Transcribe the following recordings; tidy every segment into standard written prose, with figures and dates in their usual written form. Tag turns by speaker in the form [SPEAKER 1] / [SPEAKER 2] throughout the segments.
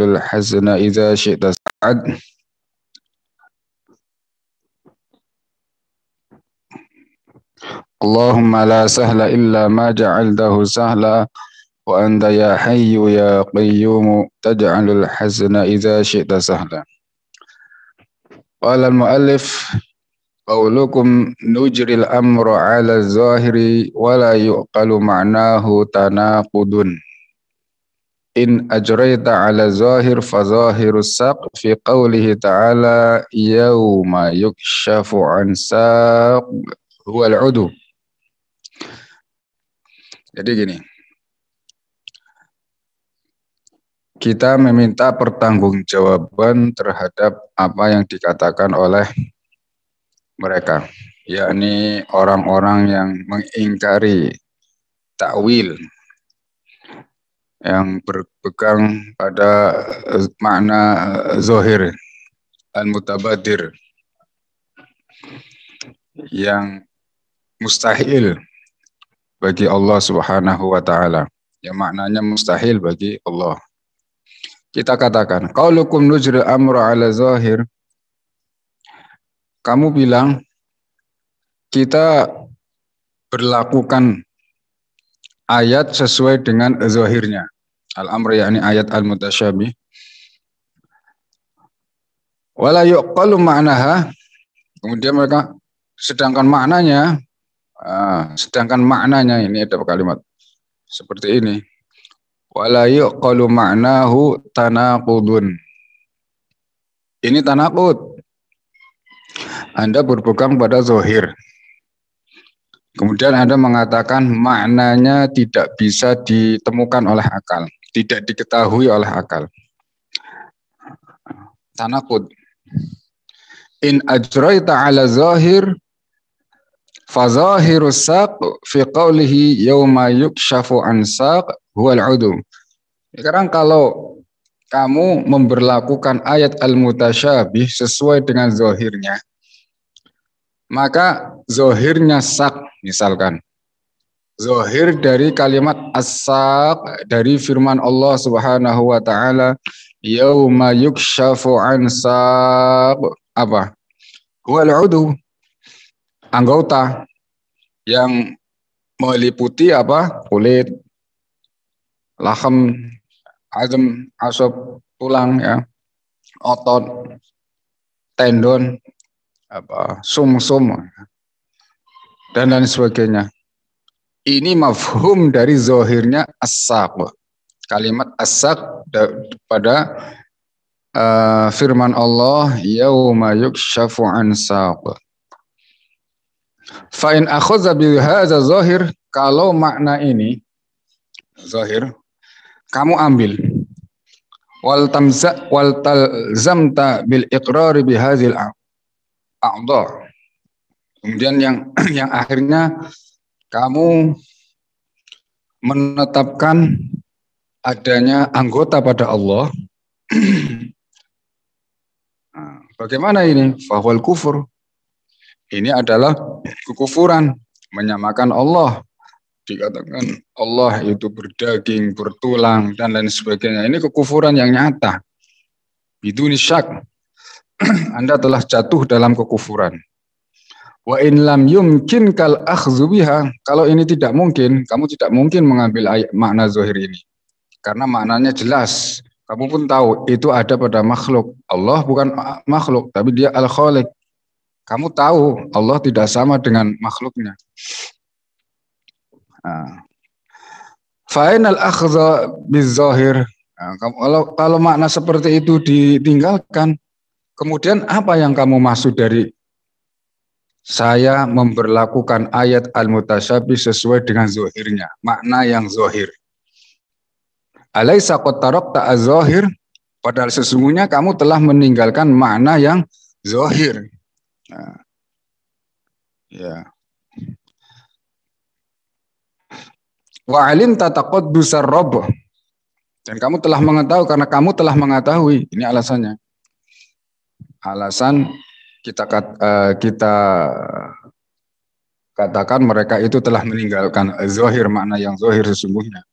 [SPEAKER 1] taj'alul hazna idza syi'ta sa'ad. Allahumma la sahla illa ma ja'altahu sahla wa anta ya hayyu ya qayyum taj'alul hazna idza syi'ta sahla. Qala al-muallif qaulukum nujril amra 'ala zahiri wa la yuqalu ma'nahu tanaqudun. In ajraita 'ala zahir fa zahirus saq fi qawlihi ta'ala yauma yukshafu 'an saq huwal 'udu. Jadi gini, kita meminta pertanggungjawaban terhadap apa yang dikatakan oleh mereka, yakni orang-orang yang mengingkari takwil, yang berpegang pada makna zahir al-mutabadir, yang mustahil bagi Allah Subhanahu wa taala, yang maknanya mustahil bagi Allah. Kita katakan, qaulukum nujril amra 'ala zahir. Kamu bilang kita berlakukan ayat sesuai dengan zahirnya. Al-amr yakni ayat al-mutasyabih. Wala yuqalu ma'naha. Kemudian mereka sedangkan maknanya ini ada kalimat seperti ini. Wala yuqalu ma'nahu tanaqudun. Ini tanaqud. Anda berpegang pada zahir. Kemudian Anda mengatakan maknanya tidak bisa ditemukan oleh akal, tidak diketahui oleh akal. Tanaqud. In ajraita 'ala zahir fa zahirus saq fi qawlihi yauma yukshafu 'an saq huwal 'udu. Sekarang kalau kamu memberlakukan ayat al-mutasyabih sesuai dengan zahirnya, maka zahirnya sak, misalkan zahir dari kalimat as-saq dari firman Allah Subhanahu wa taala yauma yukshafu 'an saq, apa? Huwal 'udu, anggota yang meliputi apa? Kulit, laham, azam, asab, tulang, ya, otot, tendon, apa, sum-sum, dan lain sebagainya. Ini mafhum dari zahirnya as-saq. Kalimat as-saq pada firman Allah yauma yukshafu 'an saq. Fa in akhadha bi hadza zahir, kalau makna ini zahir kamu ambil, wal talzamta bil iqrar bi hadzal a'dha. Kemudian yang akhirnya kamu menetapkan adanya anggota pada Allah. Bagaimana ini? Fahwal kufur. Ini adalah kekufuran, menyamakan Allah. Dikatakan Allah itu berdaging, bertulang, dan lain sebagainya. Ini kekufuran yang nyata. Biduni syak. Anda telah jatuh dalam kekufuran. Wa in lam yumkin kal akhdhu biha. Kalau ini tidak mungkin, kamu tidak mungkin mengambil makna zahir ini. Karena maknanya jelas. Kamu pun tahu itu ada pada makhluk. Allah bukan makhluk, tapi dia al-khaliq. Kamu tahu Allah tidak sama dengan makhluknya. Fa'inal akhdha bizahir. Kalau makna seperti itu ditinggalkan, kemudian apa yang kamu maksud dari saya memberlakukan ayat al-mutasyabih sesuai dengan zahirnya, makna yang zahir? Alaisa qad tarakta az-zahir, padahal sesungguhnya kamu telah meninggalkan makna yang zahir. Ya. Wa alim tataqaddusar rabb, dan kamu telah mengetahui, karena kamu telah mengetahui, ini alasannya. Alasan kita katakan mereka itu telah meninggalkan zahir, makna yang zahir sesungguhnya.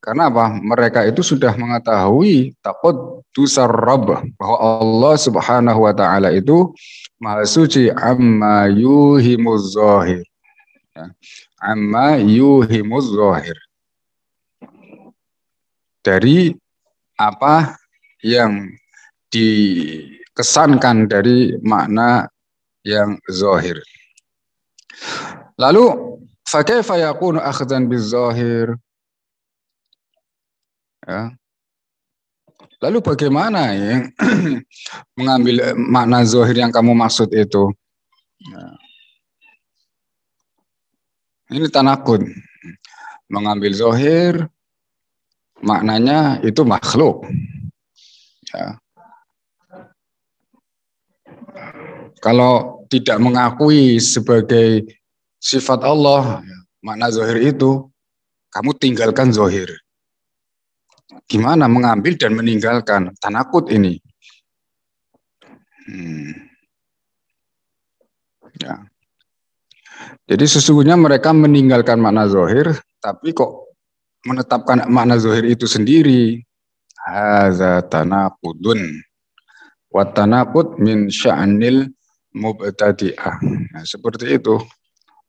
[SPEAKER 1] Karena apa? Mereka itu sudah mengetahui takut dusar Rabb, bahwa Allah Subhanahu wa taala itu Maha suci amma yuhimuz zahir. Ya. Amma yuhimuz zahir. Dari apa yang dikesankan dari makna yang zahir. Lalu fakaifa yakunu akhdan bizahir? Ya. Lalu bagaimana ya mengambil makna zahir yang kamu maksud itu? Ya. Ini tanakud. Mengambil zahir maknanya itu makhluk. Ya. Kalau tidak mengakui sebagai sifat Allah, makna zahir itu, kamu tinggalkan zahir. Gimana mengambil dan meninggalkan? Tanakut ini. Ya. Jadi sesungguhnya mereka meninggalkan makna zahir, tapi kok menetapkan makna zahir itu sendiri. Hadza tanaqudun. Wa tanaqud min sya'nil mubtadi'ah. Nah, seperti itu.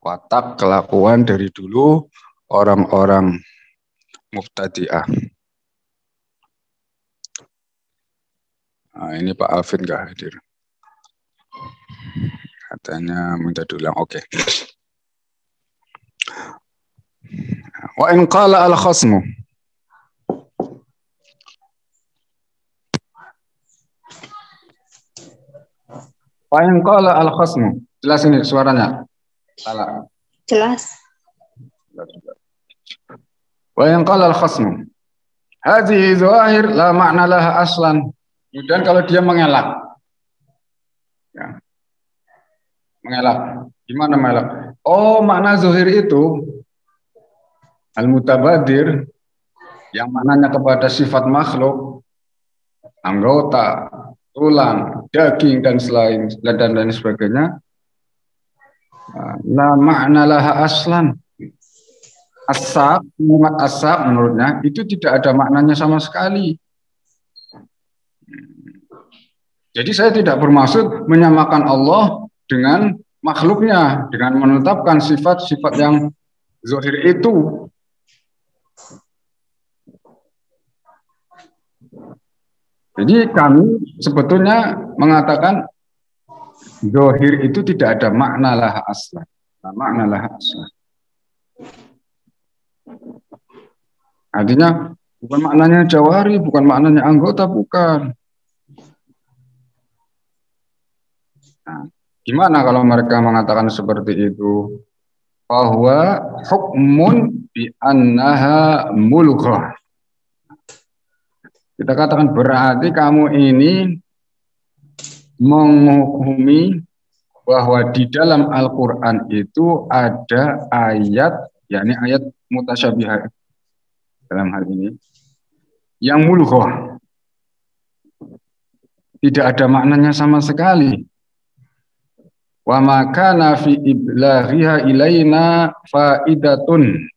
[SPEAKER 1] Watak kelakuan dari dulu orang-orang mubtadi'ah. Nah, ini Pak Alvin nggak hadir. Katanya minta diulang. Oke. Wa in qala al-khasmu. Wa in qala al-khasmu. Jelas ini suaranya? Salah.
[SPEAKER 2] Jelas.
[SPEAKER 1] Wa in qala al-khasmu. Hadhihi zahir la ma'na laha aslan. Kemudian kalau dia mengelak. Ya. Mengelak. Gimana mengelak? Oh, makna zahir itu al-mutabadir yang maknanya kepada sifat makhluk, anggota, tulang, daging dan selain dan lain sebagainya. La makna laha aslan. Asab, menurutnya itu tidak ada maknanya sama sekali. Jadi saya tidak bermaksud menyamakan Allah dengan makhluknya, dengan menetapkan sifat-sifat yang zahir itu. Jadi kami sebetulnya mengatakan zahir itu tidak ada makna laha aslan. Makna laha aslan. Artinya bukan maknanya jawari, bukan maknanya anggota, bukan. Nah, gimana kalau mereka mengatakan seperti itu? Bahwa hukmun bi annaha mulghah. Kita katakan berarti kamu ini menghukumi bahwa di dalam Al-Quran itu ada ayat, yakni ayat mutasyabihah dalam hal ini, yang mulghah. Tidak ada maknanya sama sekali. Wa ma kana fi iblaghiha ilaina faidatun.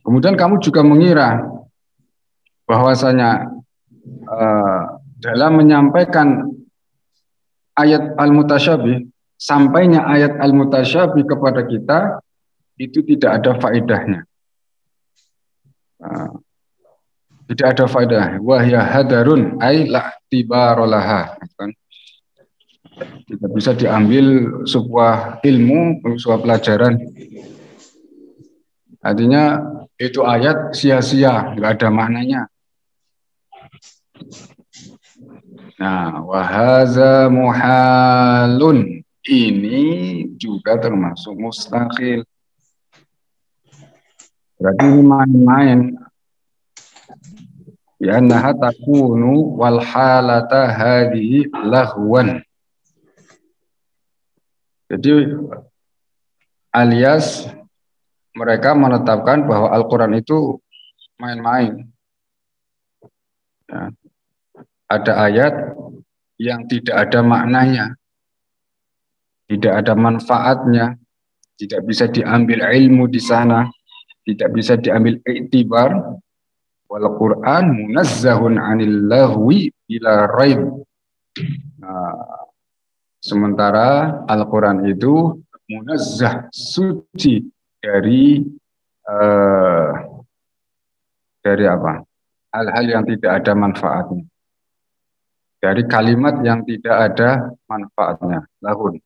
[SPEAKER 1] Kemudian kamu juga mengira bahwasanya dalam menyampaikan ayat al-mutasyabih, sampainya ayat al-mutasyabih kepada kita itu tidak ada faedahnya. Tidak ada faedah. Wahya hadarun ay la tibarolaha. Tidak bisa diambil sebuah ilmu, sebuah pelajaran. Artinya itu ayat sia-sia, nggak ada maknanya. Nah, wahaza muhalun, ini juga termasuk mustahil. Berarti ini main-main. Ya naha takunu wal halata hadhihi lahwan. Jadi alias mereka menetapkan bahwa Al-Quran itu main-main. Ya. Ada ayat yang tidak ada maknanya, tidak ada manfaatnya, tidak bisa diambil ilmu di sana. tidak bisa diambil iktibar. Wal Quran munazzahun 'anil lahwi bila raib. Nah, sementara Al-Quran itu munazzah, suci eh, dari apa? Hal-hal yang tidak ada manfaatnya. Dari kalimat yang tidak ada manfaatnya. Lahun.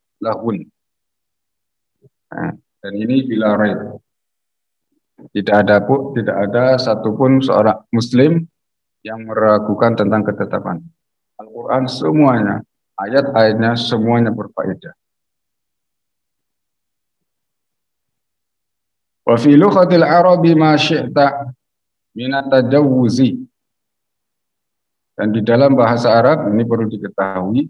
[SPEAKER 1] Nah, dan ini bila raib. Tidak ada satupun seorang Muslim yang meragukan tentang ketetapan Al-Quran. Semuanya, ayat-ayatnya semuanya berfaedah. Wa fi lughatil Arabi ma syi'ta min at-tajawuzi. Dan di dalam bahasa Arab, ini perlu diketahui,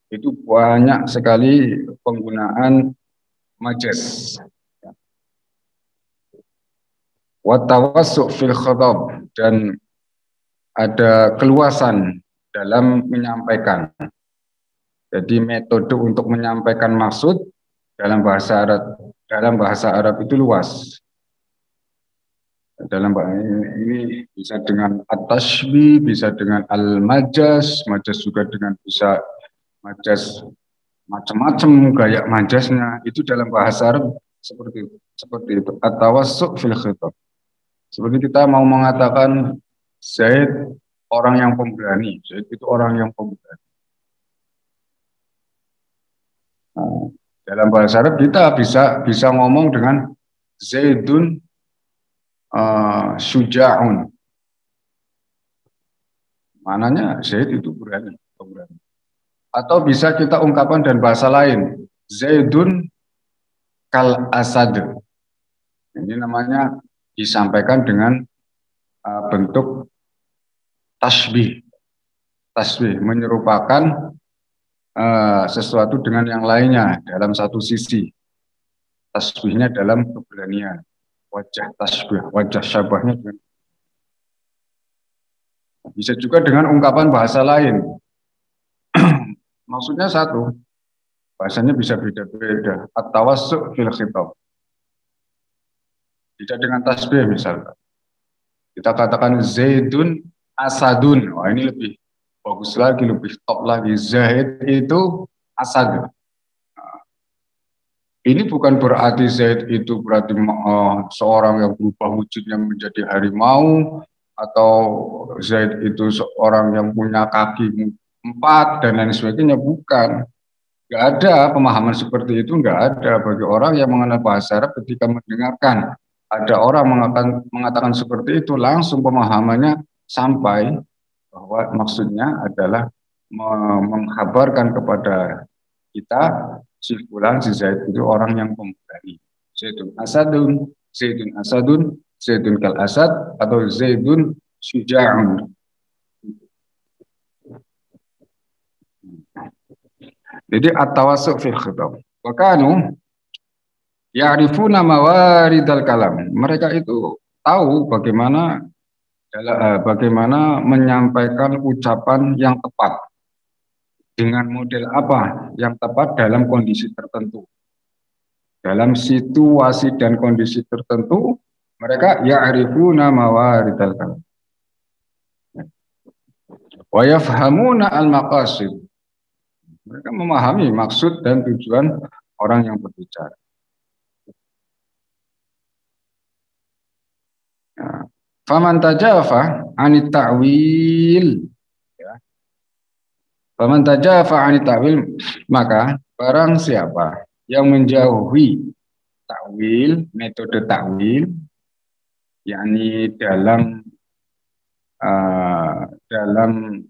[SPEAKER 1] itu banyak sekali penggunaan majaz. Wa tawassu' fil khitab, dan ada keluasan dalam menyampaikan. Jadi metode untuk menyampaikan maksud dalam bahasa Arab itu luas. Dalam ini bisa dengan at-tashbih, bisa dengan al-majaz, majaz juga dengan bisa majaz macam-macam gaya majaznya. Itu dalam bahasa Arab seperti itu. At-tawassu' fil khitab. Seperti kita mau mengatakan Zaid orang yang pemberani, Zaid itu orang yang pemberani. Nah, dalam bahasa Arab kita bisa ngomong dengan Zaidun syuja'un. Mananya Zaid itu berani, pemberani. Atau bisa kita ungkapkan dan bahasa lain, Zaidun kal asad. Ini namanya disampaikan dengan bentuk tasbih. Tasbih menyerupakan sesuatu dengan yang lainnya dalam satu sisi. Tasbihnya dalam keberanian. Wajah tasbih, wajah syabahnya dengan. Bisa juga dengan ungkapan bahasa lain. Maksudnya satu, bahasanya bisa beda-beda. At-tawassu' fil khitab. Tidak dengan tasbih misalnya. Kita katakan Zaidun asadun. Wah, ini lebih bagus lagi, lebih top lagi. Zaid itu asad. Ini bukan berarti Zaid itu berarti seorang yang berubah wujudnya menjadi harimau, atau Zaid itu seorang yang punya kaki 4 dan lain sebagainya. Bukan. Nggak ada pemahaman seperti itu, nggak ada bagi orang yang mengenal bahasa Arab. Ketika mendengarkan ada orang mengatakan seperti itu, langsung pemahamannya sampai bahwa maksudnya adalah menghabarkan kepada kita si fulan, si Zaid itu orang yang pemberani. Zaidun asadun, Zaidun asadun, Zaidun kal asad, atau Zaidun syuja'un. Jadi at-tawassu' fil khitab. Wa kanu ya'rifuna mawaridal kalam. Mereka itu tahu bagaimana menyampaikan ucapan yang tepat. Dengan model apa yang tepat dalam kondisi tertentu. Dalam situasi dan kondisi tertentu, mereka ya'rifuna mawaridal kalam. Wa yafhamuna al-maqasid. Mereka memahami maksud dan tujuan orang yang berbicara. Faman tajafa anit ta'wil, faman tajafa anit ta'wil, maka barang siapa yang menjauhi ta'wil, metode ta'wil, yakni dalam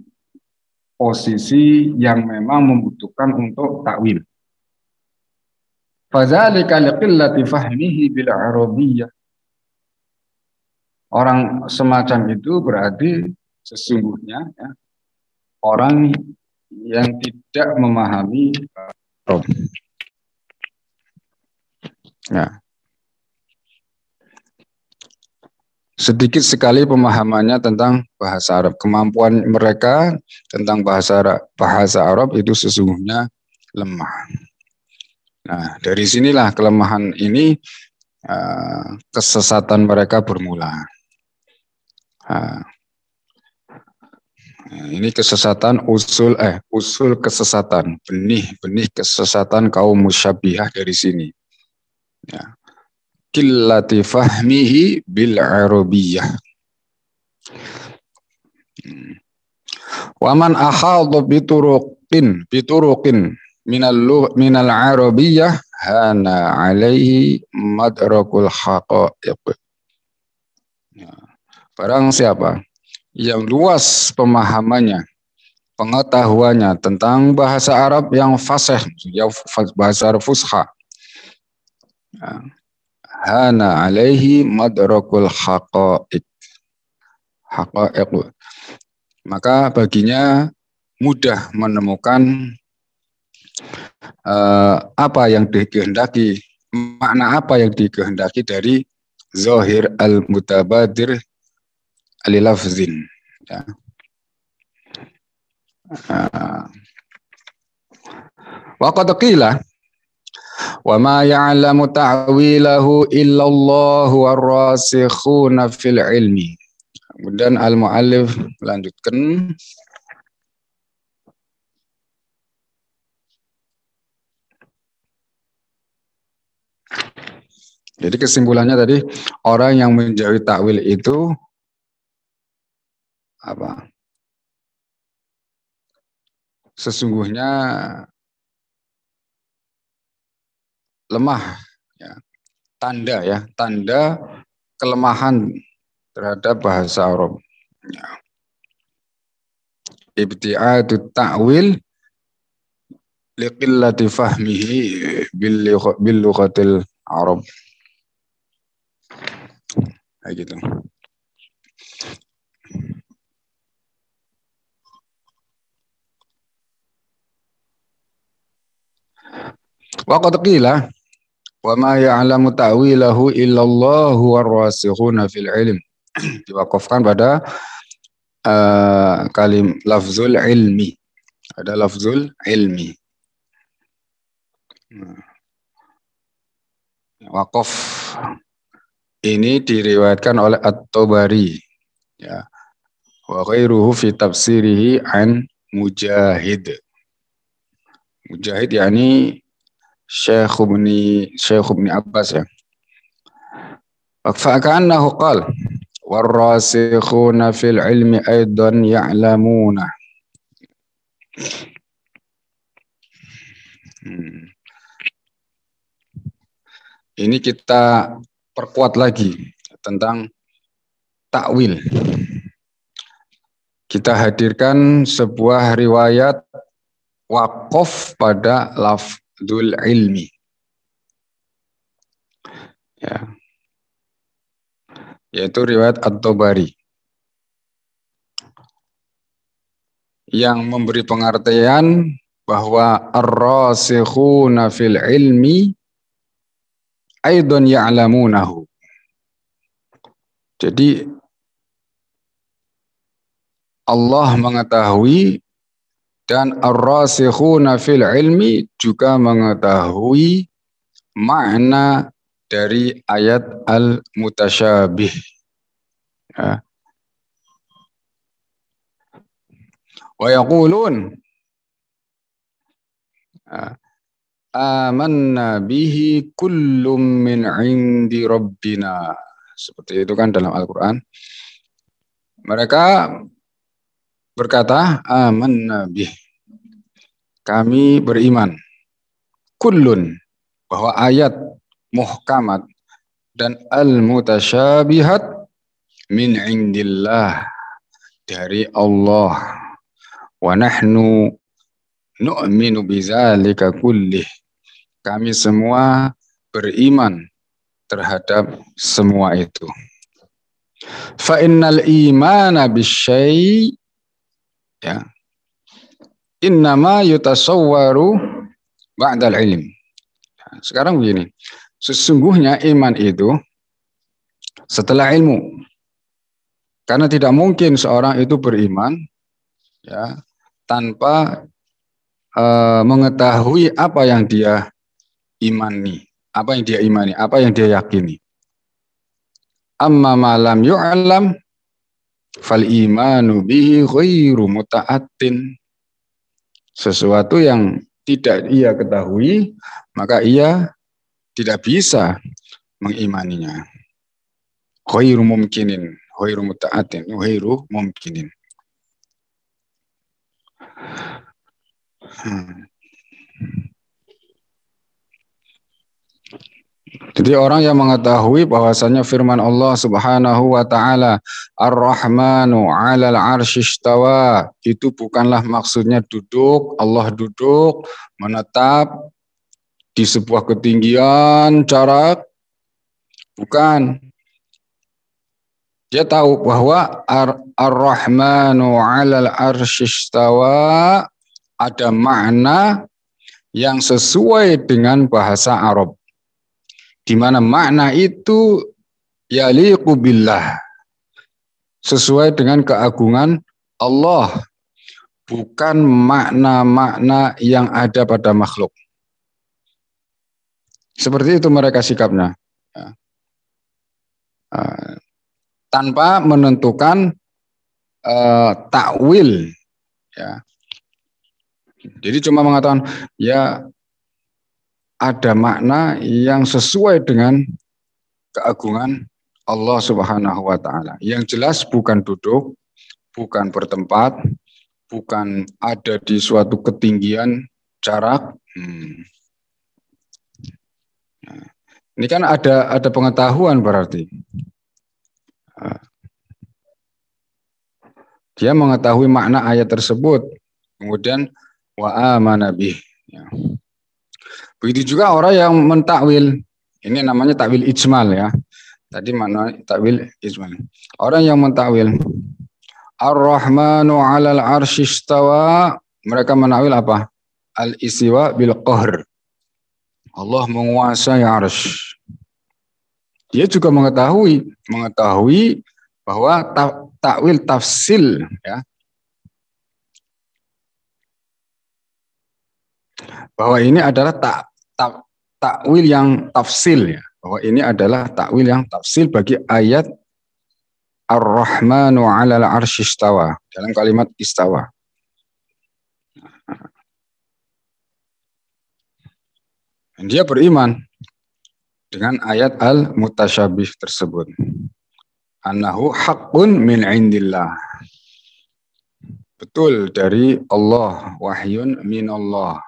[SPEAKER 1] posisi yang memang membutuhkan untuk ta'wil. Fadzalika liqillati fahmihi bil arabiyyah. Orang semacam itu berarti sesungguhnya ya, orang yang tidak memahami Arab. Ya. Sedikit sekali pemahamannya tentang bahasa Arab. Kemampuan mereka tentang bahasa Arab itu sesungguhnya lemah. Nah, dari sinilah kelemahan ini kesesatan mereka bermula. Ini kesesatan usul kesesatan, benih kesesatan kaum musyabbihah dari sini. Ya. Qillati fahmihi bil arabiyyah. Wa man ahadha bituruqin minal arabiyyah hana alaihi madrakul haqa'iq. Ya. Barang siapa yang luas pemahamannya, pengetahuannya tentang bahasa Arab yang fasih, yang bahasa Arab fusha, hana alaihi madrakul haqa'iq, maka baginya mudah menemukan apa yang dikehendaki, makna apa yang dikehendaki dari zahir al-mutabadir alilafzin. Ya. Wa qad qila wa ma ya'lamu ta'wilahu illallahu war-rasikhuna fil ilmi. Kemudian al-muallif melanjutkan, jadi kesimpulannya tadi, orang yang menjauhi takwil itu apa? Sesungguhnya lemah, ya. Tanda kelemahan terhadap bahasa Arab. Ya. Ibti'atu ta'wil liqillati fahmihi bil lughatil Arab. Kayak gitu. Wa qad qila wa ma ya'lamu ta'wilahu illallahu war-rasikhuna fil ilm. Diwakafkan pada lafzul ilmi. Ada lafzul ilmi. Wakaf ini diriwayatkan oleh At-Tabari, ya. Wa ghairuhu fi tafsirihi an Mujahid. Mujahid yakni Syekh Ibn Abbas, ya. Fa ka'annahu qala warrasikhuna fil ilmi aidan ya'lamuna. Ini kita perkuat lagi tentang takwil. Kita hadirkan sebuah riwayat waqaf pada lafzul ilmi. Ya. Yaitu riwayat At-Tabari yang memberi pengertian bahwa ar-rasikhuna fil ilmi aidan ya'lamunahu. Jadi Allah mengetahui dan ar-rasikhuna fil ilmi juga mengetahui makna dari ayat al-mutasyabih. Ya. Wa yaqulun amanna bihi kullum min indi rabbina. Seperti itu kan dalam Al-Quran. Mereka berkata, amanna bih. Kami beriman. Kullun. Bahwa ayat muhkamat dan al-mutasyabihat min indillah. Dari Allah. Wa nahnu nu'minu bizalika kullih. Kami semua beriman terhadap semua itu. Fa innal imana bisyai' ya innama yutasawwaru ba'dal ilm. Sekarang begini, sesungguhnya iman itu setelah ilmu. Karena tidak mungkin seorang itu beriman ya tanpa mengetahui apa yang dia imani, apa yang dia yakini. Amma ma lam yu'lam fal imanu bihi ghairu muta'attin. Sesuatu yang tidak ia ketahui, maka ia tidak bisa mengimaninya. Ghairu mumkinin, ghairu muta'attin, ghairu mumkinin. Jadi orang yang mengetahui bahwasanya firman Allah Subhanahu wa taala Ar-Rahmanu 'alal 'arsy istawa, itu bukanlah maksudnya duduk, Allah duduk menetap di sebuah ketinggian jarak, bukan. Dia tahu bahwa Ar-Rahmanu 'alal 'arsy istawa ada makna yang sesuai dengan bahasa Arab, di mana makna itu yaliqu billah, sesuai dengan keagungan Allah, bukan makna-makna yang ada pada makhluk. Seperti itu mereka sikapnya, tanpa menentukan takwil, ya. Jadi cuma mengatakan ya ada makna yang sesuai dengan keagungan Allah Subhanahu wa taala. Yang jelas bukan duduk, bukan bertempat, bukan ada di suatu ketinggian jarak. Ini kan ada pengetahuan berarti. Dia mengetahui makna ayat tersebut, kemudian wa amana bih. Ya. Begitu juga orang yang mentakwil, ini namanya takwil ijmal, ya. Tadi makna takwil ijmal. Orang yang mentakwil Ar-Rahmanu 'alal 'arsy istawa, mereka menakwil apa? Al-istiwa bil qahr. Allah menguasai 'arsy. Dia juga mengetahui bahwa takwil tafsil, ya. Bahwa ini adalah takwil yang tafsil, ya. Bahwa ini adalah takwil yang tafsil bagi ayat Ar-Rahmanu 'alal 'arsy istawa, dalam kalimat istawa. Dan dia beriman dengan ayat al-mutasyabih tersebut. Annahu haqqun min indillah. Betul dari Allah, wahyun min Allah.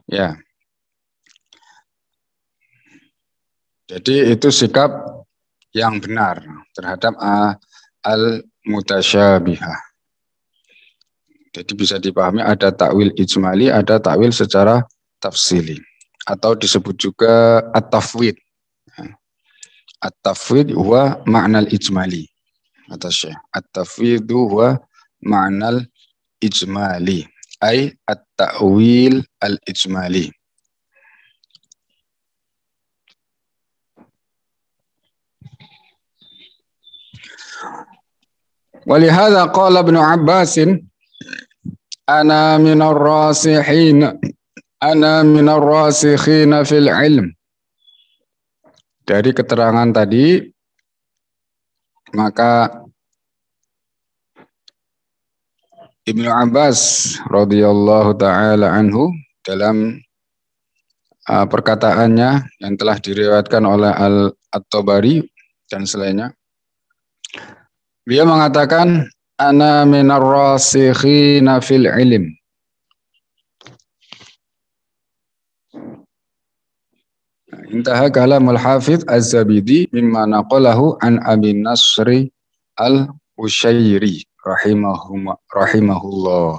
[SPEAKER 1] Ya. Jadi itu sikap yang benar terhadap al-mutasyabihah. Jadi bisa dipahami ada takwil ijmali, ada takwil secara tafsili, atau disebut juga at-tafwid. At-tafwid huwa ma'nal ijmali. Kata Syekh, at-tafwidu huwa ma'nal ijmali, ay at-ta'wil al-ijmali. Walihada qala Ibnu Abbasin ana minar rasihin, ana minar rasikhina fil ilm. Dari keterangan tadi, maka Ibnu Abbas radhiyallahu taala anhu dalam perkataannya yang telah diriwayatkan oleh At-Tabari dan selainnya, beliau mengatakan ana minar rasikhina fil ilm. Intaha kalamul Hafidz Az-Zabidi mimma naqalahu an Abi Nasri Al-Ushayri rahimahullah.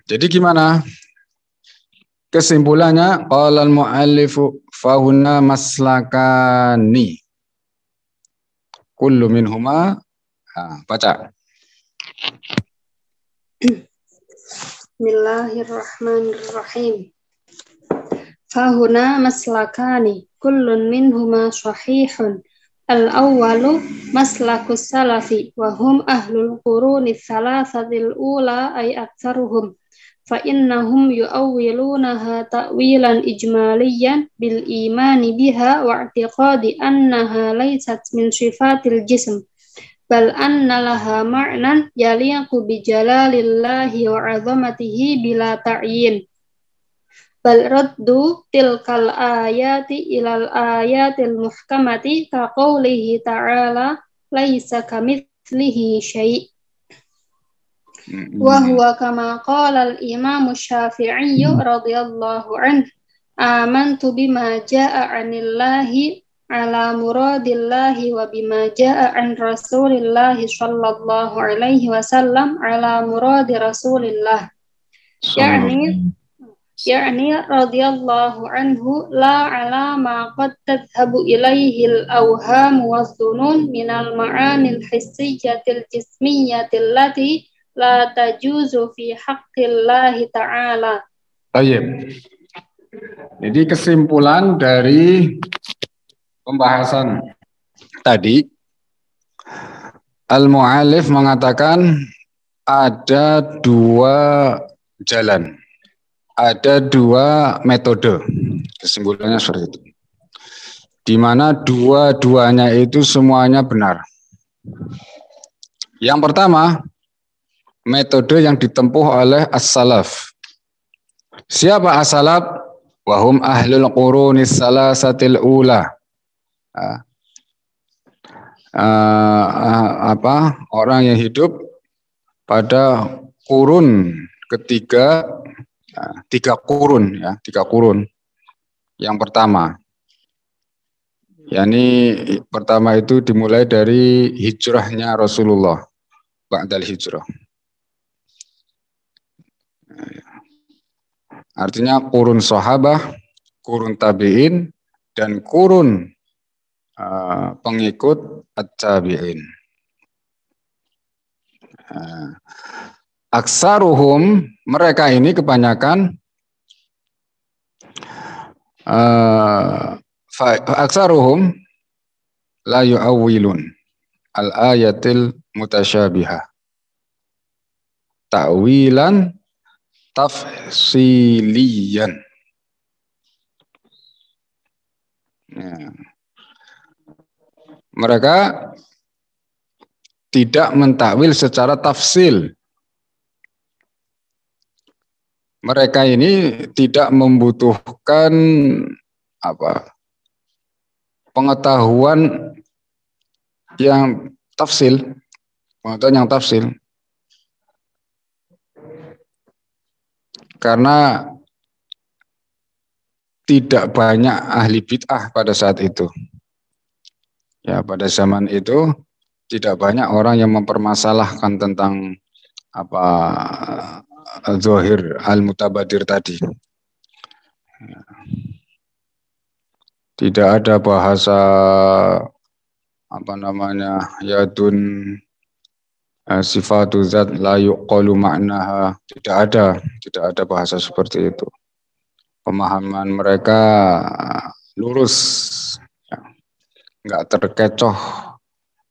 [SPEAKER 1] Jadi gimana? Kesimpulannya, qala al-mu'allifu fahuna maslakani. Kullu minhuma, baca.
[SPEAKER 2] Bismillahirrahmanirrahim. Fahuna maslakani, kullun minhuma sahihun, Al-awwalu maslakus salafi wa hum ahlul quruni thalathatil ula ay aktsaruhum fa innahum yu'awwilunaha ta'wilan ijmaliyan bil imani biha wa i'tiqadi annaha laysat min sifatil jism bal anna laha ma'nan yaliqu bi jalalillahi wa 'azamatihi bila ta'yin bal raddu tilkal ayati ilal ayatil muhkamati ka qawlihi ta'ala laisa kamitslihi syai' wa huwa kama qala al-imam Syafi'i radhiyallahu anhu amantu bima jaa'a 'anillahi ala muradillahi wa bima jaa'a 'an rasulillahi sallallahu alaihi wasallam ala muradi rasulillah yakni radhiyallahu anhu la ala ma qad tadhhabu ilaihi al-awham wa dhunun minal ma'anil hissiyyatil jismiyyatil lati la tajuzu fi haqqillahi ta'ala.
[SPEAKER 1] Baik. Jadi kesimpulan dari pembahasan tadi, Al-Mu'allif mengatakan ada dua jalan, ada dua metode. Kesimpulannya seperti itu. Di mana dua-duanya itu semuanya benar. Yang pertama, metode yang ditempuh oleh as-salaf. Siapa as-salaf? Wahum ahlul qurunis salasatil ula. Orang yang hidup pada kurun ketiga, tiga kurun. Yang pertama, yakni pertama itu dimulai dari hijrahnya Rasulullah, ba'dal hijrah. Artinya kurun sahabah, kurun tabi'in, dan kurun pengikut at-tabi'in. Aksaruhum, mereka ini kebanyakan aksaruhum la yu'awwilun al-ayatil mutasyabihah ta'wilan tafsiliyan. Mereka tidak mentakwil secara tafsil. Mereka ini tidak membutuhkan pengetahuan yang tafsil, karena tidak banyak ahli bid'ah pada saat itu. Ya, pada zaman itu tidak banyak orang yang mempermasalahkan tentang zahir al-mutabadir tadi. Tidak ada bahasa yadun sifatu zat la yuqalu ma'naha, tidak ada bahasa seperti itu. Pemahaman mereka lurus, enggak terkecoh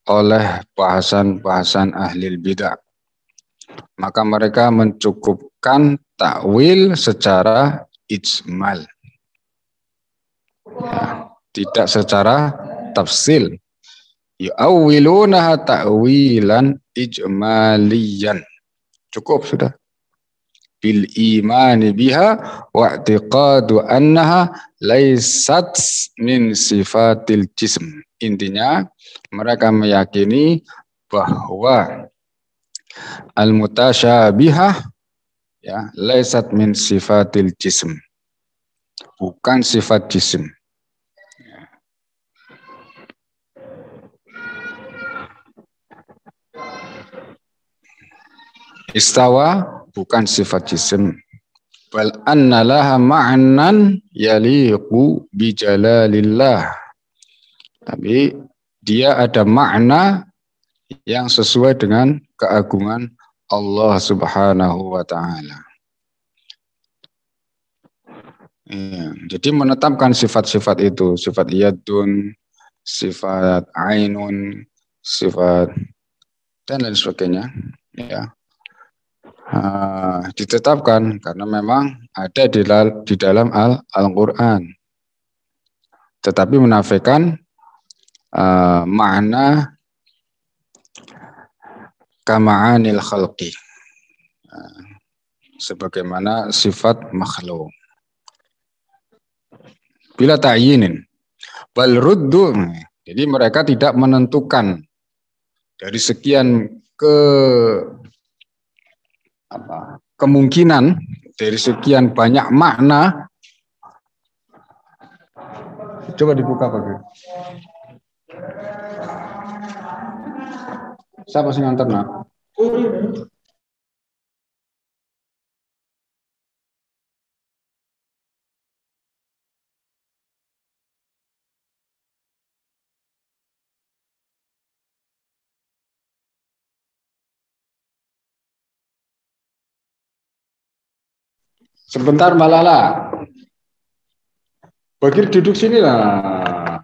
[SPEAKER 1] oleh bahasan-bahasan ahli bidah. Maka mereka mencukupkan takwil secara ijmal, tidak secara tafsil. Yu'awwilunaha ta'wilan ijmaliyan. Cukup sudah. Bil imani biha wa i'tiqadu annaha laysat min sifatil jism. Intinya mereka meyakini bahwa al-mutasyabihah laysat min sifatil jism. Bukan sifat jism. Istawa bukan sifat jisim. Bal anna laha ma'nan yaliqu bi jalalillah. Tapi dia ada makna yang sesuai dengan keagungan Allah Subhanahu wa taala. Jadi menetapkan sifat-sifat itu, sifat yadun, sifat ainun, sifat dan lain sebagainya, ya, ditetapkan karena memang ada di dalam Al-Quran, tetapi menafikan makna kama'anil khalqi, sebagaimana sifat makhluk. Bila ta'yinin bal ruddu, jadi mereka tidak menentukan dari sekian kemungkinan, dari sekian banyak makna. Coba dibuka Pak. Siapa sih nganter nak? Sebentar Mbak Lala. Bagir duduk sini lah.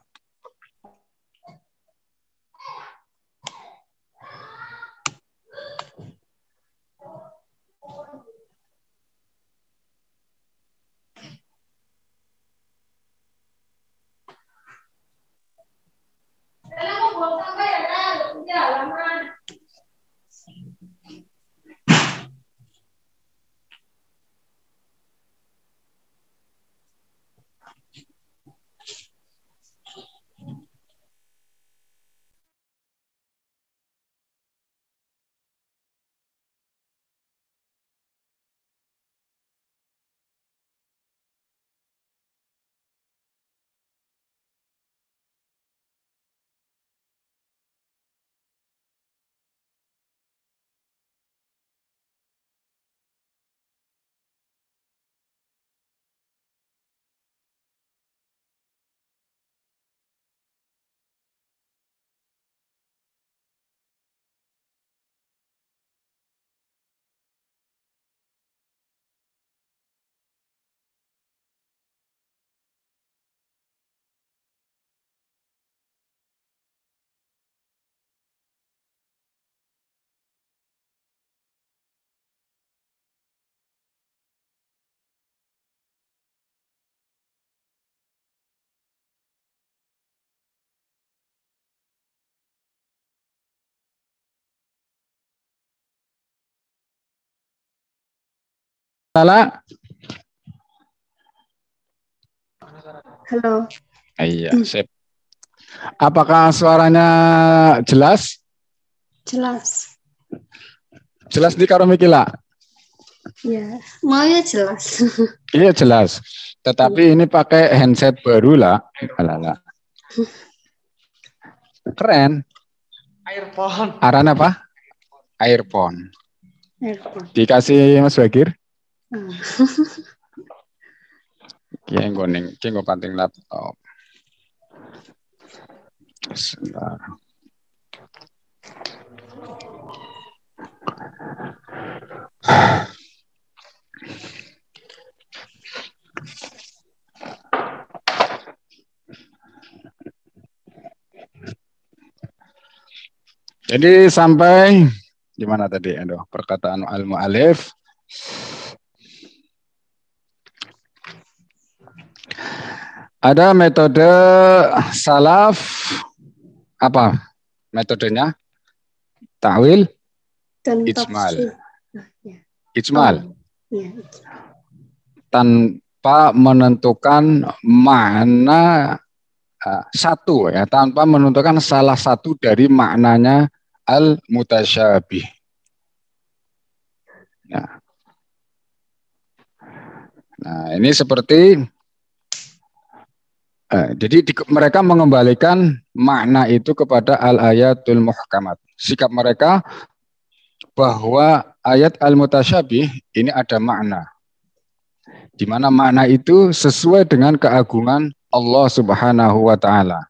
[SPEAKER 1] Lala.
[SPEAKER 2] Halo.
[SPEAKER 1] Iya, sip. Apakah suaranya jelas?
[SPEAKER 2] Jelas.
[SPEAKER 1] Jelas di karo Mikila?
[SPEAKER 2] Ya, mau ya jelas.
[SPEAKER 1] Iya jelas. Tetapi ini pakai handset baru lah. Lala. Keren.
[SPEAKER 3] Earphone.
[SPEAKER 1] Aran apa? Earphone.
[SPEAKER 2] Earphone.
[SPEAKER 1] Dikasih Mas Bagir? Ki nggo panting laptop. Sebentar. Jadi sampai di mana tadi? Aduh, perkataan al-mu'alif. Ada metode salaf, apa metodenya? Ta'wil,
[SPEAKER 2] Dan
[SPEAKER 1] ijmal.
[SPEAKER 2] Ya.
[SPEAKER 1] Ijmal.
[SPEAKER 2] Ya.
[SPEAKER 1] Tanpa menentukan makna satu, ya, tanpa menentukan salah satu dari maknanya al-mutasyabih. Nah, ini seperti jadi mereka mengembalikan makna itu kepada al-ayatul muhkamat. Sikap mereka bahwa ayat al-mutasyabih ini ada makna, di mana makna itu sesuai dengan keagungan Allah Subhanahu wa Ta'ala.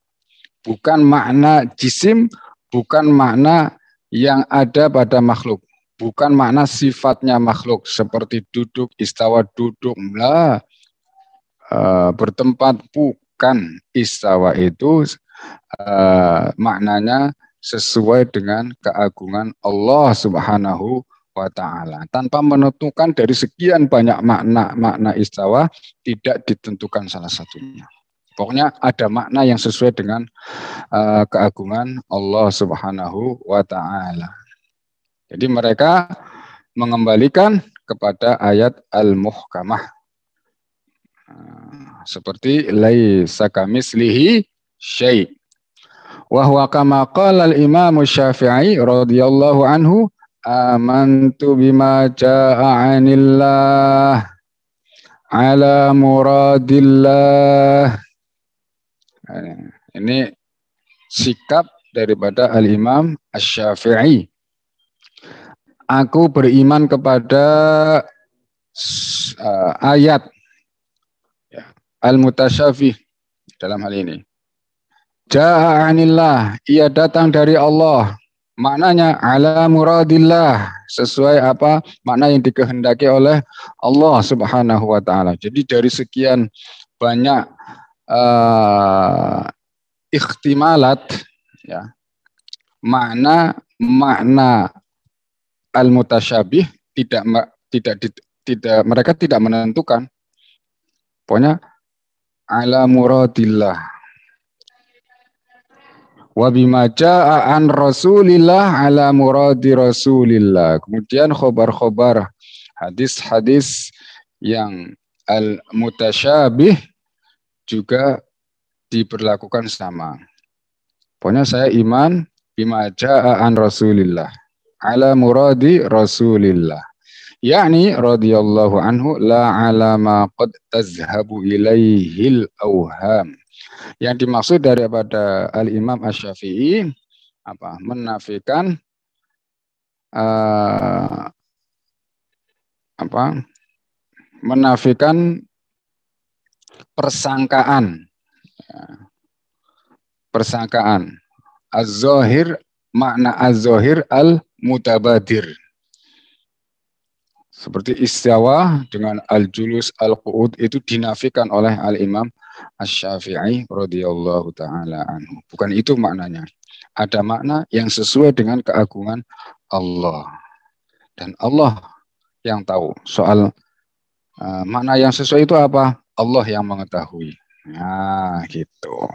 [SPEAKER 1] Bukan makna jisim, bukan makna yang ada pada makhluk, bukan makna sifatnya makhluk seperti duduk, istawa duduk, bertempat, bukan. Istawa itu maknanya sesuai dengan keagungan Allah Subhanahu wa ta'ala. Tanpa menentukan dari sekian banyak makna istawa, tidak ditentukan salah satunya. Pokoknya ada makna yang sesuai dengan keagungan Allah Subhanahu wa ta'ala. Jadi mereka mengembalikan kepada ayat al-muhkamah. Seperti laisa kamitslihi syai'. Wa huwa kama qala al-Imam Syafi'i radhiyallahu anhu, amantu bima jaa'a 'anillah ala muradillah. Ini sikap daripada al-Imam Asy-Syafi'i. Aku beriman kepada ayat al-mutasyabih dalam hal ini. Jaa'a 'anillah, ia datang dari Allah. Maknanya ala muradillah, sesuai apa makna yang dikehendaki oleh Allah Subhanahu wa ta'ala. Jadi dari sekian banyak ikhtimalat, ya, makna al-mutasyabih mereka tidak menentukan. Pokoknya ala muradillah. Wa bima jaa'a an Rasulillah ala muradi Rasulillah. Kemudian khobar-khobar hadis-hadis yang al-mutasyabih juga diberlakukan sama. Pokoknya saya iman bima jaa'a an Rasulillah ala muradi Rasulillah. Yakni radhiyallahu anhu la ala ma qad tazhabu ilaihil awham. Yang dimaksud daripada al-Imam Asy-Syafi'i apa? Menafikan menafikan persangkaan. Persangkaan. Az-zahir, makna az-zahir al-mutabadir. Seperti istawa dengan al-julus al-qu'ud itu dinafikan oleh al-Imam Asy-Syafi'i radhiyallahu taala anhu. Bukan itu maknanya. Ada makna yang sesuai dengan keagungan Allah. Dan Allah yang tahu. Soal makna yang sesuai itu apa? Allah yang mengetahui. Nah, gitu.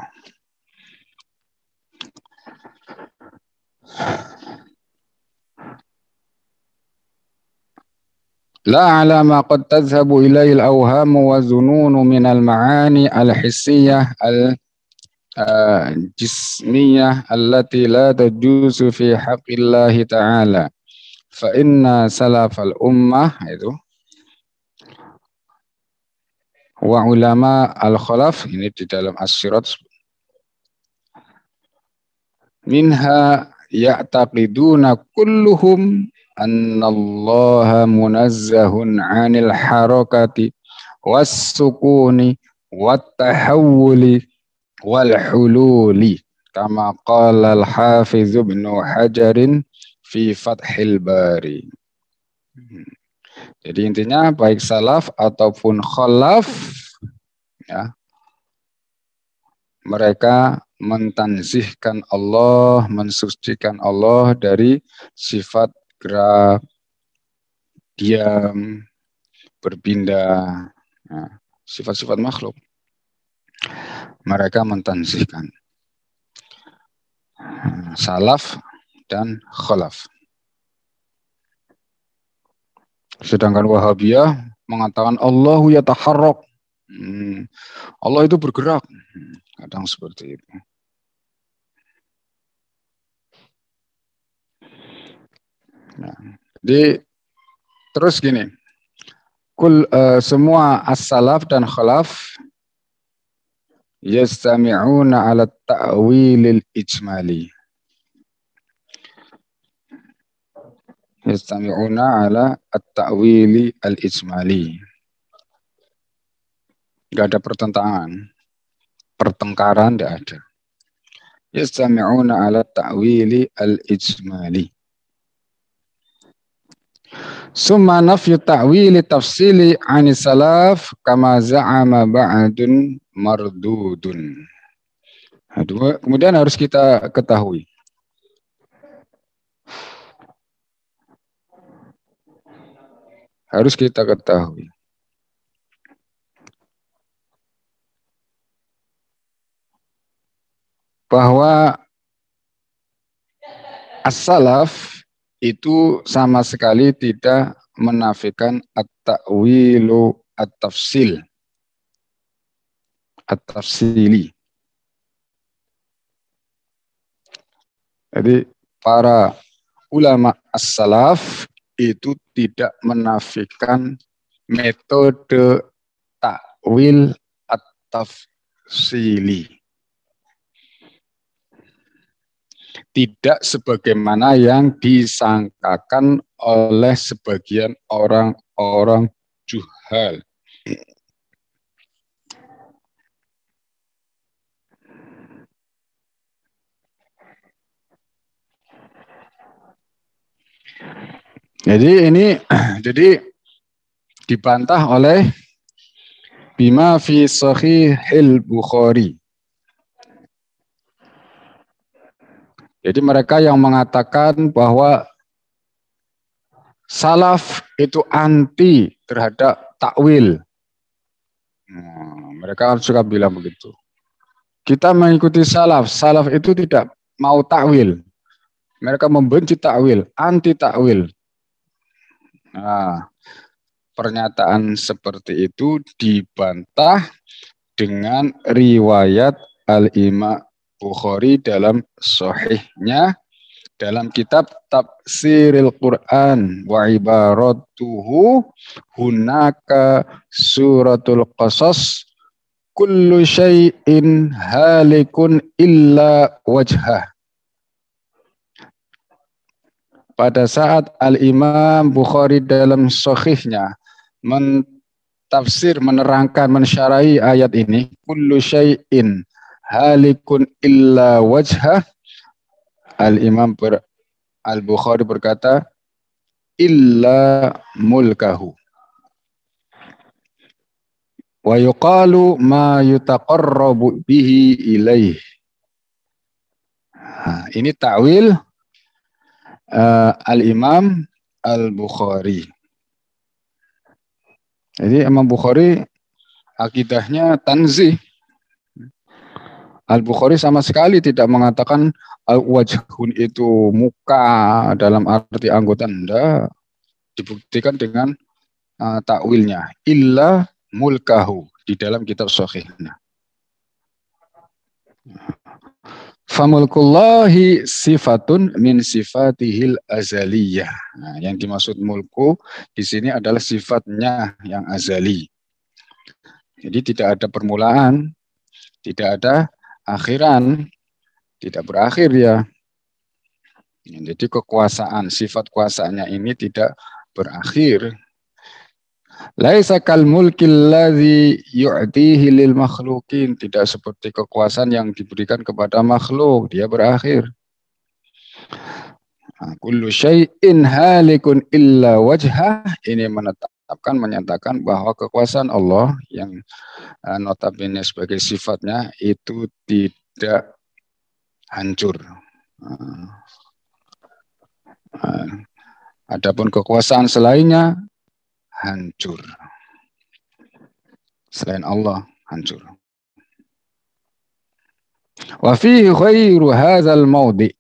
[SPEAKER 1] La ala ma qad tadhhabu ilayhi al-awham wa dhunun min al-ma'ani al-hissiyah al-jismiyah allati la tajuzu fi haqqillahi ta'ala. Fa inna salafal ummah itu wa ulama al-khalaf, ini di dalam as-sirat, minha ya'taqiduna kulluhum annallaha munazzahun 'anil harakati was-sukuni wat-tahawuli wal hululi kama qala al-Hafiz Ibnu Hajarin fi Fathil Bari. Jadi intinya baik salaf ataupun khalaf, ya, mereka mentanzihkan Allah, mensucikan Allah dari sifat gerak, diam, berpindah, sifat-sifat makhluk. Mereka mentanzihkan. Salaf dan khalaf. Sedangkan Wahabiyah mengatakan Allahu yataharrak. Allah itu bergerak. Kadang seperti itu. Nah, jadi terus gini, semua as-salaf dan khalaf yastami'una ala ta'wilil ijmali. Yastami'una ala at-ta'wili al-ijmali. Enggak ada pertengkaran enggak ada. Yastami'una ala ta'wili al-ijmali. Summa nafyu ta'wili tafsili anis salaf kama za'ama ba'dun mardudun. Kemudian harus kita ketahui. Harus kita ketahui. Bahwa as-salaf itu sama sekali tidak menafikan at-ta'wilu at-tafsil. At-tafsili. Jadi para ulama as-salaf itu tidak menafikan metode ta'wil at-tafsili. Tidak sebagaimana yang disangkakan oleh sebagian orang-orang juhal. Jadi dibantah oleh bima fi sahihil Bukhari. Jadi mereka yang mengatakan bahwa salaf itu anti terhadap takwil. Mereka suka bilang begitu. Kita mengikuti salaf. Salaf itu tidak mau takwil. Mereka membenci takwil, anti takwil. Nah, pernyataan seperti itu dibantah dengan riwayat Al-Imam Bukhari dalam sahihnya dalam kitab Tafsiril Quran wa ibaratuhu hunaka suratul Qasas kullu syai'in halikun illa wajhah. Pada saat Al-Imam Bukhari dalam sahihnya mentafsir, menerangkan, mensyarahi ayat ini, kullu syai'in halikun illa wajhah, Al-Imam Al-Bukhari berkata, illa mulkahu. Wa yuqalu ma yutaqarrabu bihi ilaih. Ini ta'wil Al-Imam Al-Bukhari. Jadi Imam Bukhari akidahnya tanzih. Al-Bukhari sama sekali tidak mengatakan wajhun itu muka dalam arti anggota. Anda dibuktikan dengan takwilnya illa mulkahu di dalam kitab sahihnya. Famulkullahi sifatun min sifatihil azaliyah. Nah, yang dimaksud mulku di sini adalah sifatnya yang azali. Jadi tidak ada permulaan, tidak ada akhiran, tidak berakhir ya. Jadi kekuasaan, sifat kuasaannya ini tidak berakhir. Laisa kal mulkil ladzi yu'tihi lil makhluqin, tidak seperti kekuasaan yang diberikan kepada makhluk, dia berakhir. Kullu syai'in halikun illa wajhah, ini menyatakan bahwa kekuasaan Allah yang notabene sebagai sifatnya itu tidak hancur. Adapun kekuasaan selainnya hancur. Selain Allah hancur. Wa fi ghairu hadzal maudi.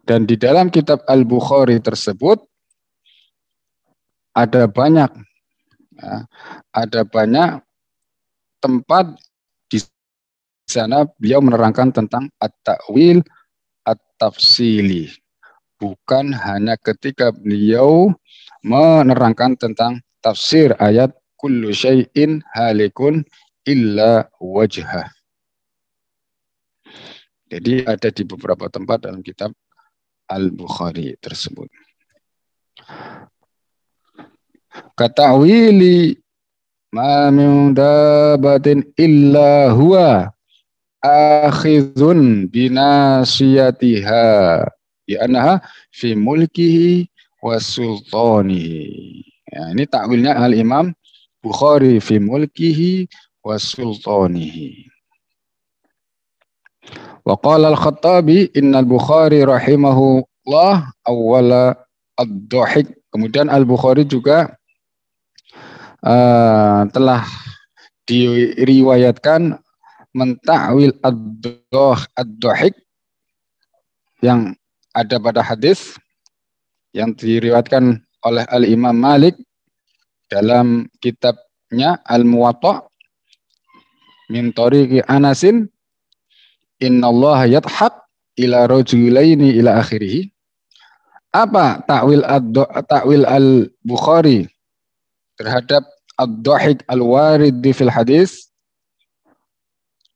[SPEAKER 1] Dan di dalam kitab Al-Bukhari tersebut ada banyak tempat di sana beliau menerangkan tentang at-ta'wil at-tafsili. Bukan hanya ketika beliau menerangkan tentang tafsir ayat kullu syai'in halikun illa wajhah. Jadi ada di beberapa tempat dalam kitab Al-Bukhari tersebut. Kata'wili ma min dabatin illa huwa akhidhun binasiyatiha bi'annaha fi mulkihi wa sultanihi. Ya, ini takwilnya Al-Imam Bukhari, fi mulkihi wa sultanihi. Wa qala al-Khattabi innal Bukhari rahimahullah awwala ad-dhahik. Kemudian Al-Bukhari juga telah diriwayatkan mentakwil ad-dhahik yang ada pada hadis yang diriwayatkan oleh Al-Imam Malik dalam kitabnya Al-Muwatta min tariqi Anasin innallaha yadhak ila rajulaini ila akhirih. Apa takwil Al-Bukhari terhadap ad-dhahik al-warid fil hadis?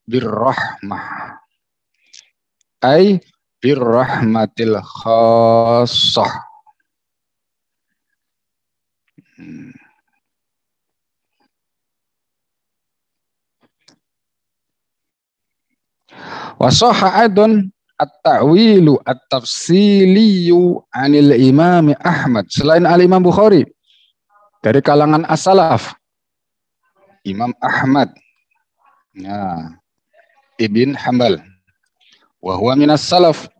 [SPEAKER 1] Birrahmah, ay birrahmatil khassah. Wa sahha aidan at-ta'wilu at-tafsiliyu 'anil Imam Ahmad. Selain Al-Imam Bukhari, dari kalangan as-salaf, Imam Ahmad Ibn Hanbal wa huwa minas salaf.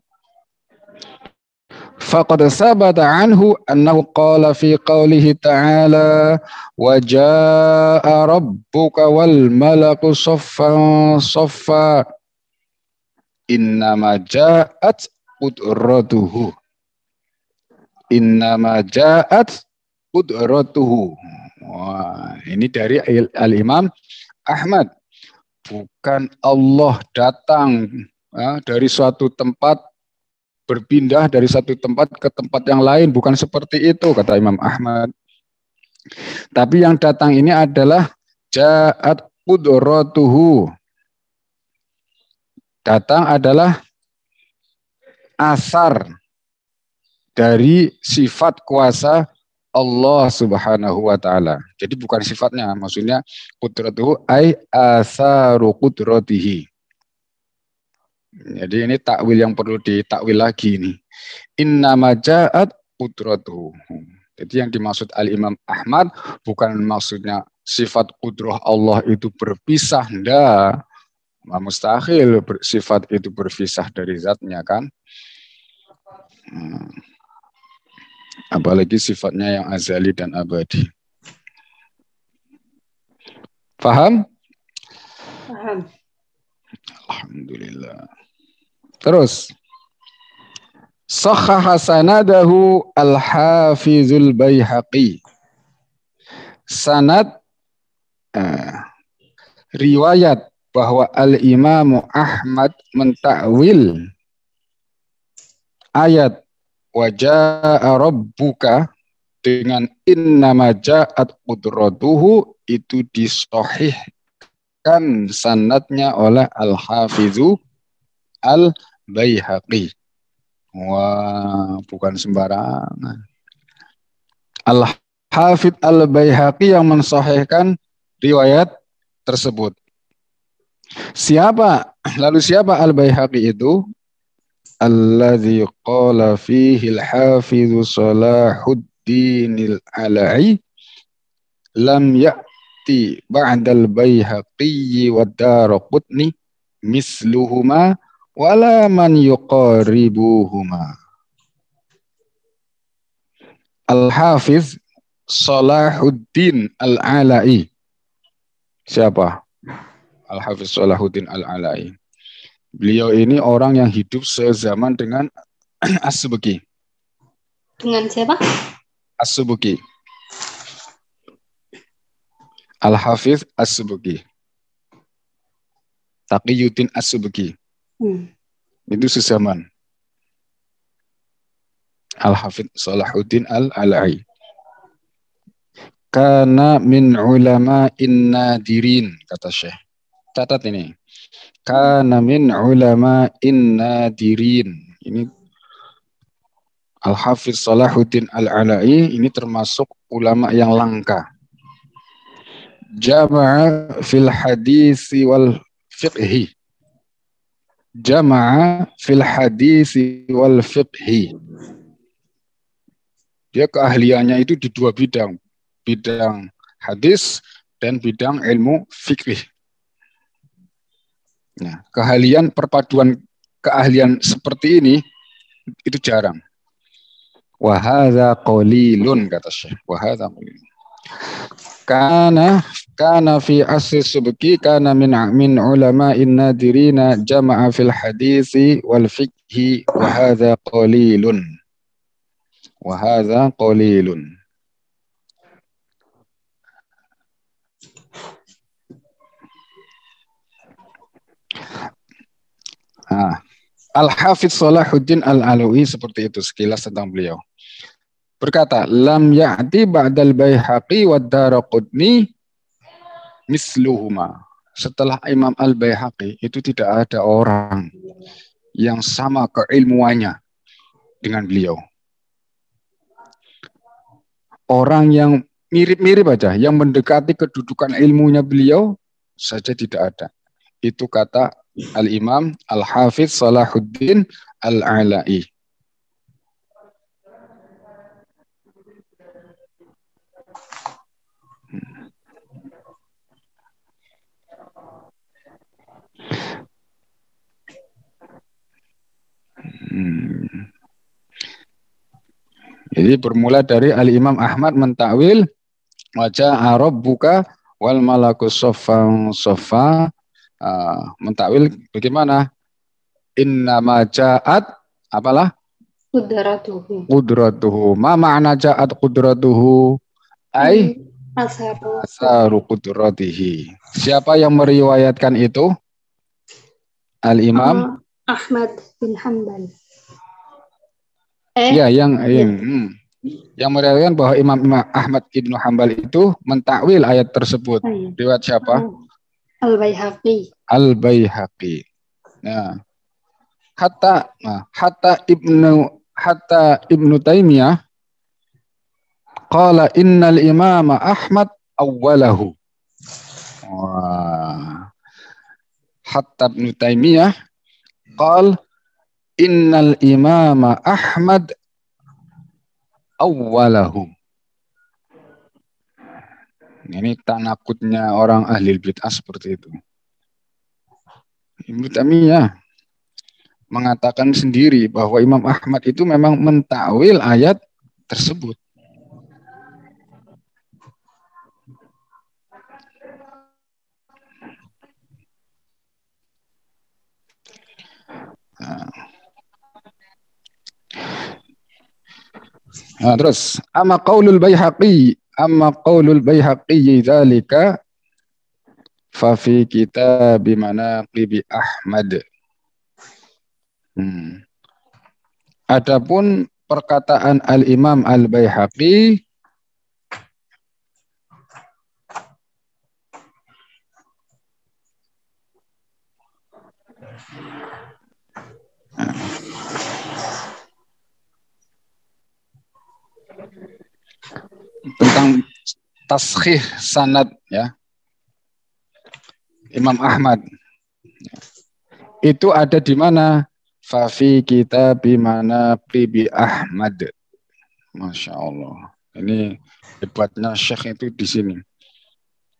[SPEAKER 1] Faqad sabata anhu annahu qala fi qawlihi ta'ala wa jaa'a rabbuka wal malaku saffan saffa innama ja'at qudratuhu. Innama ja'at qudratuhu. Wah, ini dari Al-Imam Ahmad. Bukan Allah datang dari suatu tempat, berpindah dari satu tempat ke tempat yang lain, bukan seperti itu kata Imam Ahmad. Tapi yang datang ini adalah ja'at qudratuhu. Datang adalah asar dari sifat kuasa Allah Subhanahu wa taala. Jadi bukan sifatnya, maksudnya qudratuhu ay asaru qudratihi. Jadi ini takwil yang perlu ditakwil lagi ini. Innama ja'at qudratuhu. Jadi yang dimaksud Al-Imam Ahmad bukan maksudnya sifat qudrah Allah itu berpisah, enggak. Mustahil sifat itu berpisah dari zatnya kan. Apalagi sifatnya yang azali dan abadi. Paham?
[SPEAKER 2] Paham.
[SPEAKER 1] Alhamdulillah. Terus. Sahhaha sanadahu al-Hafizul Baihaqi. Sanad riwayat bahwa Al-Imam Ahmad mentakwil ayat wa jaa'a rabbuka dengan innama ja'at qudratuhu itu disahihkan sanadnya oleh Al-Hafizu Al-Baihaqi. Wah, bukan sembarangan. Al-Hafidz Al-Baihaqi yang mensahihkan riwayat tersebut. Lalu siapa Al-Baihaqi itu? Alladzi qala fihi al-Hafidz Salahuddin al-Ala'i lam ya'ti ba'dal Baihaqi wa Daraqutni misluhuma wala man yuqaribuhuma. Al-Hafidz Salahuddin al-Ala'i. Siapa? Al-Hafidz Salahuddin al-Ala'i. Beliau ini orang yang hidup sezaman dengan As-Subki.
[SPEAKER 2] Dengan siapa?
[SPEAKER 1] As-Subki. Al-Hafidz As-Subki. Taqiyuddin As-Subki. Itu sezaman. Al-Hafidz Salahuddin al-Ala'i. Kana min ulama'in nadirin, kata Syekh. Catat ini. Kana min ulama'in nadirin. Ini Al-Hafidz Salahuddin al-Ala'i ini termasuk ulama yang langka. Jama'a fil hadisi wal fiqhi. Jama'a fil hadisi wal fiqhi. Dia keahliannya itu di dua bidang. Bidang hadis dan bidang ilmu fikih. Nah, perpaduan keahlian seperti ini itu jarang. Wa hadza qalilun kata Syekh. Wa hadza qalilun. Kana fi asri subki kana min ulama'in nadirina jama'a fil hadisi wal fiqhi wa hadza qalilun. Wa hadza qalilun. Al-Hafidz Shalahuddin Al-Alawi seperti itu sekilas tentang beliau. Berkata, lam ya'ti ba'dal Baihaqi wa Daraqutni misluhuma. Setelah Imam Al-Baihaqi itu tidak ada orang yang sama keilmuannya dengan beliau. Orang yang mirip-mirip aja, yang mendekati kedudukan ilmunya beliau saja tidak ada. Itu kata Al-Imam Al-Hafidz Shalahuddin Al-Ala'i. Jadi bermula dari Al-Imam Ahmad mentakwil wajah rabbuka wal malaku soffan soffa. Mentakwil bagaimana? Innama ja'at apalah? Qudratuhu. Ma ma'na ja'at qudratuhu? Ai asaru qudratihi. Siapa yang meriwayatkan itu? Al-Imam
[SPEAKER 2] Ahmad bin Hanbal.
[SPEAKER 1] Ya, yang meriwayatkan bahwa Imam Ahmad Ibnu Hanbal itu mentakwil ayat tersebut. Riwayat siapa?
[SPEAKER 2] Al-Baihaqi.
[SPEAKER 1] Al-Baihaqi. Nah, hatta Ibnu Taimiyah qala innal Imam Ahmad awwalahu. Hatta Ibnu Taimiyah qala innal Imam Ahmad awwalahu. Ini tanakutnya orang ahli bid'ah seperti itu. Ibnu Taimiyah mengatakan sendiri bahwa Imam Ahmad itu memang mentakwil ayat tersebut. Nah, terus amma qaulul Baihaqi dzalika fa fi kitab manaqib Ahmad. Adapun perkataan Al-Imam Al-Baihaqi tentang taskhih sanad ya Imam Ahmad itu ada di mana? Fa fi kitab manaqib Ahmad. Masya Allah. Ini hebatnya Syekh itu di sini.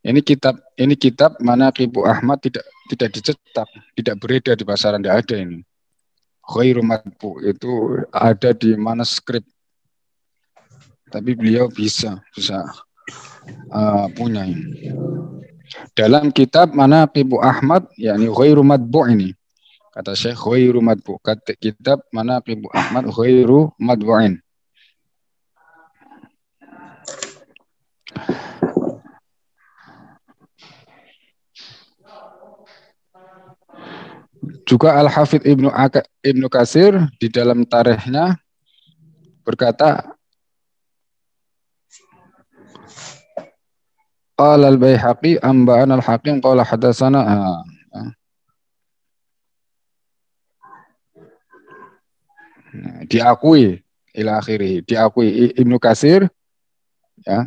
[SPEAKER 1] Ini kitab manaqib Ahmad tidak dicetak, tidak beredar di pasaran, tidak ada ini. Ghairu matbu itu ada di manuskrip. Tapi beliau bisa punya ini. Dalam kitab manaqib Ahmad yakni ghairu matbu ini. Kata Syekh ghairu matbu. Kata kitab manaqib Ahmad ghairu matbu'in. Juga Al-Hafidz Ibnu Katsir di dalam tarikhnya berkata qala al-Baihaqi amba'ana al-Hakim qala hadatsana diakui ila akhirih, diakui Ibnu Katsir ya.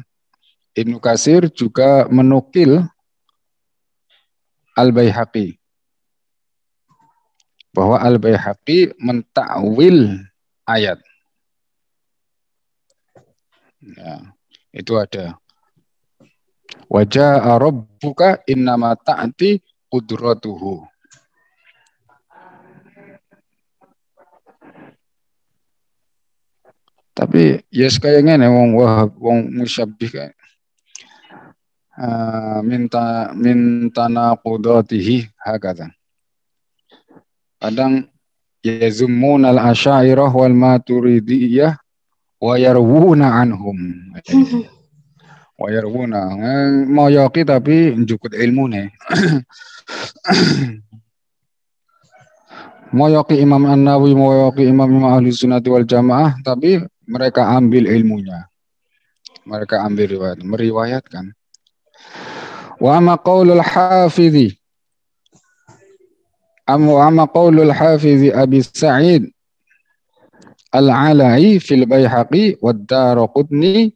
[SPEAKER 1] Ibnu Katsir juga menukil Al-Baihaqi bahwa Al-Baihaqi mentakwil ayat. Ya, itu ada. Wa jaa rabbuka innama ta'ti qudratuhu. Tapi yes kayak ngene wong musyabbih kayak minta naqudatihi hakata. Kadang yazummun al-asy'ariyah wal maturidiyah wa yarwuna anhum. Wa yarwuna moyoki tapi njukut ilmune. Moyoki Imam An-Nawawi, moyoki Imam Ahli Sunnati wal Jamaah, tapi mereka ambil ilmunya. Mereka ambil riwayat, meriwayatkan. Wa amma qaulul hafidhi Abi Sa'id Al-Ala'i fil Baihaqi wad Daraqutni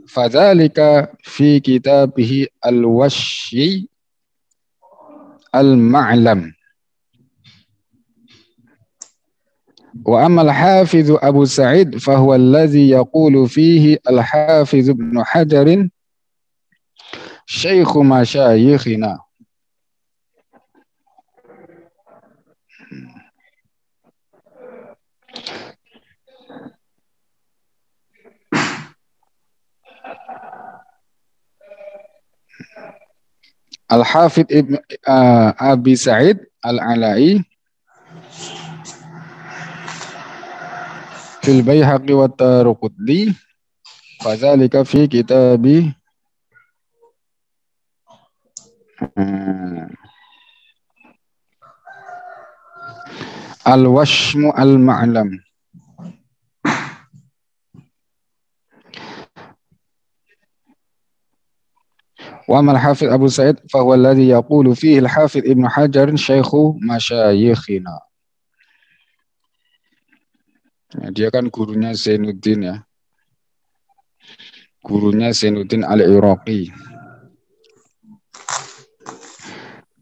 [SPEAKER 1] fadzalika fi kitabihi Al-Washyi Al-Ma'lam. Wa amma al-Hafiz Abu Sa'id fahuwa alladhi yaqulu fihi al-Hafiz Ibn Hajar Syekh masyayikhina. Al-Hafidh Ibn Abi Sa'id Al-Ala'i fil Baihaqi wa Taruqutni fadzalika fi kitabi Al-Washmu Al-Ma'lam. Wa amal Hafidh Abu Sa'id fa huwa alladhi yaqulu fihi al-Hafidh Ibn Hajar syaikhu masyayikhina. Ya, dia kan gurunya Zainuddin ya. Gurunya Zainuddin Al-Iraqi.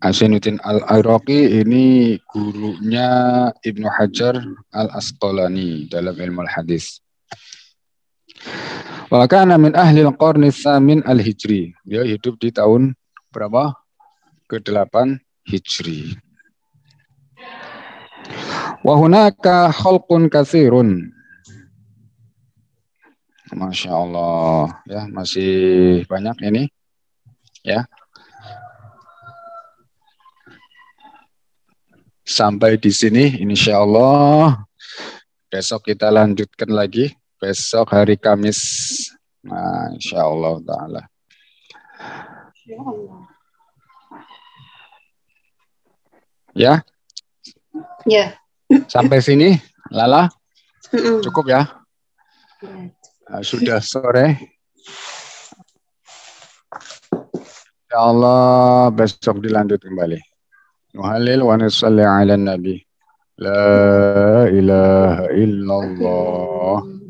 [SPEAKER 1] Zainuddin Al-Iraqi ini gurunya Ibnu Hajar Al-Asqalani dalam ilmu hadis. Wa kana min ahli al-qarni tsamin al-hijri. Dia hidup di tahun berapa? Ke-8 Hijri. Wa hunaka khalqun katsirun. Masya Allah, ya masih banyak ini, ya. Sampai di sini, insya Allah. Besok kita lanjutkan lagi. Besok hari Kamis, nah, insya Allah Taala. Ya.
[SPEAKER 2] Ya.
[SPEAKER 1] Sampai sini, Lala, cukup ya. Sudah sore. Ya Allah, besok dilanjut kembali. Nuhalil wa nusalli ala nabi. La ilaha illallah.